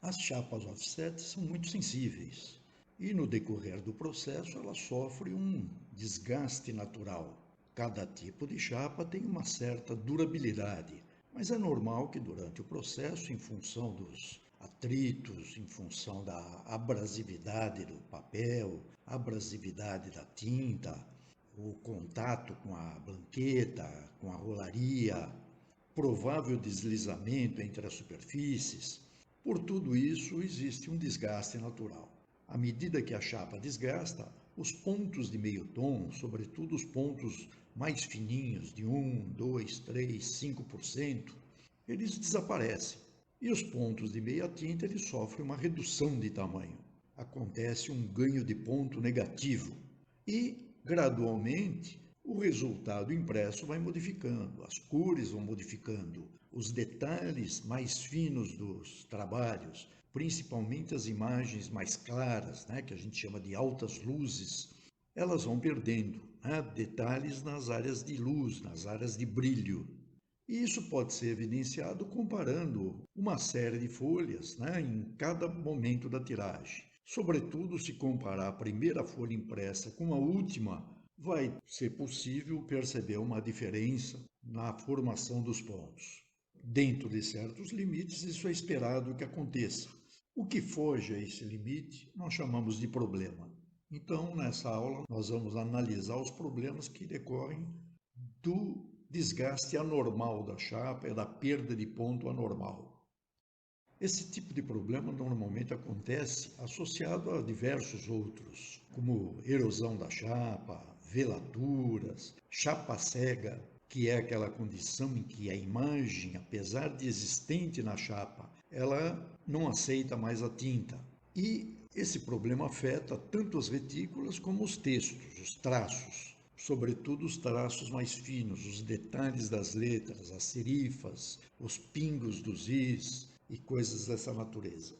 As chapas offset são muito sensíveis e, no decorrer do processo, ela sofre um desgaste natural. Cada tipo de chapa tem uma certa durabilidade, mas é normal que durante o processo, em função dos atritos, em função da abrasividade do papel, abrasividade da tinta, o contato com a blanqueta, com a rolaria, provável deslizamento entre as superfícies. Por tudo isso, existe um desgaste natural. À medida que a chapa desgasta, os pontos de meio tom, sobretudo os pontos mais fininhos, de 1, 2, 3, 5%, eles desaparecem. E os pontos de meia tinta eles sofrem uma redução de tamanho. Acontece um ganho de ponto negativo. E, gradualmente, o resultado impresso vai modificando, as cores vão modificando, os detalhes mais finos dos trabalhos, principalmente as imagens mais claras, que a gente chama de altas luzes, elas vão perdendo detalhes nas áreas de luz, nas áreas de brilho. E isso pode ser evidenciado comparando uma série de folhas em cada momento da tiragem. Sobretudo, se comparar a primeira folha impressa com a última, vai ser possível perceber uma diferença na formação dos pontos. Dentro de certos limites, isso é esperado que aconteça. O que foge a esse limite, nós chamamos de problema. Então, nessa aula, nós vamos analisar os problemas que decorrem do desgaste anormal da chapa, da perda de ponto anormal. Esse tipo de problema normalmente acontece associado a diversos outros, como erosão da chapa, velaturas, chapa cega, que é aquela condição em que a imagem, apesar de existente na chapa, ela não aceita mais a tinta. E esse problema afeta tanto as retículas como os textos, os traços, sobretudo os traços mais finos, os detalhes das letras, as serifas, os pingos dos is e coisas dessa natureza.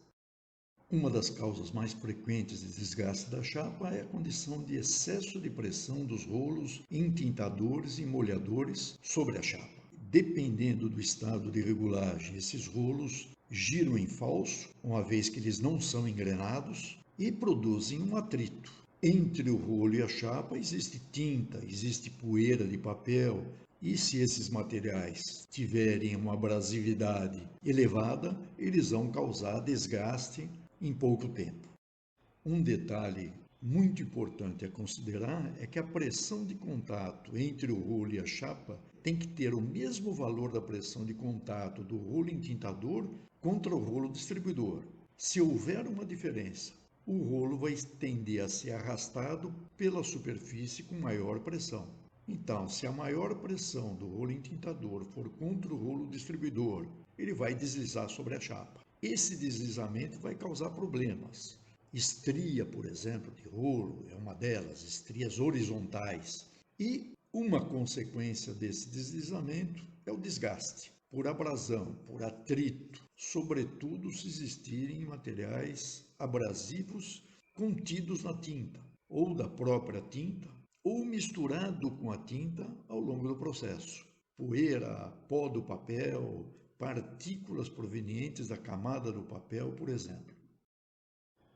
Uma das causas mais frequentes de desgaste da chapa é a condição de excesso de pressão dos rolos entintadores e molhadores sobre a chapa. Dependendo do estado de regulagem, esses rolos giram em falso, uma vez que eles não são engrenados, e produzem um atrito. Entre o rolo e a chapa existe tinta, existe poeira de papel, e se esses materiais tiverem uma abrasividade elevada, eles vão causar desgaste em pouco tempo. Um detalhe muito importante a considerar é que a pressão de contato entre o rolo e a chapa tem que ter o mesmo valor da pressão de contato do rolo entintador contra o rolo distribuidor. Se houver uma diferença, o rolo vai tender a ser arrastado pela superfície com maior pressão. Então, se a maior pressão do rolo entintador for contra o rolo distribuidor, ele vai deslizar sobre a chapa. Esse deslizamento vai causar problemas. Estria, por exemplo, de rolo é uma delas, estrias horizontais. E uma consequência desse deslizamento é o desgaste por abrasão, por atrito, sobretudo se existirem materiais abrasivos contidos na tinta, ou da própria tinta, ou misturado com a tinta ao longo do processo. Poeira, pó do papel, partículas provenientes da camada do papel, por exemplo.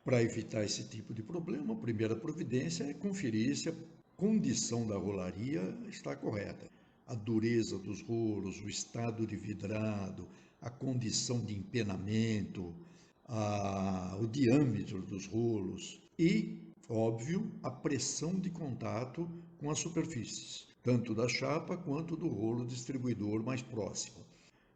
Para evitar esse tipo de problema, a primeira providência é conferir se a condição da rolaria está correta. A dureza dos rolos, o estado de vidrado, a condição de empenamento, o diâmetro dos rolos e, óbvio, a pressão de contato com as superfícies, tanto da chapa quanto do rolo distribuidor mais próximo.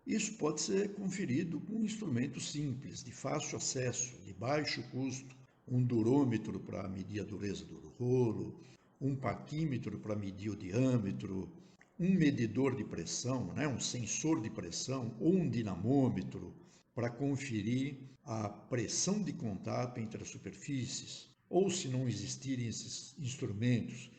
Isso pode ser conferido com um instrumento simples, de fácil acesso, de baixo custo, um durômetro para medir a dureza do rolo, um paquímetro para medir o diâmetro, um medidor de pressão, um sensor de pressão ou um dinamômetro para conferir a pressão de contato entre as superfícies. Ou, se não existirem esses instrumentos,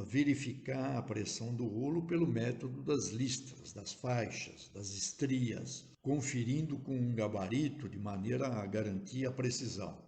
verificar a pressão do rolo pelo método das listras, das faixas, das estrias, conferindo com um gabarito de maneira a garantir a precisão.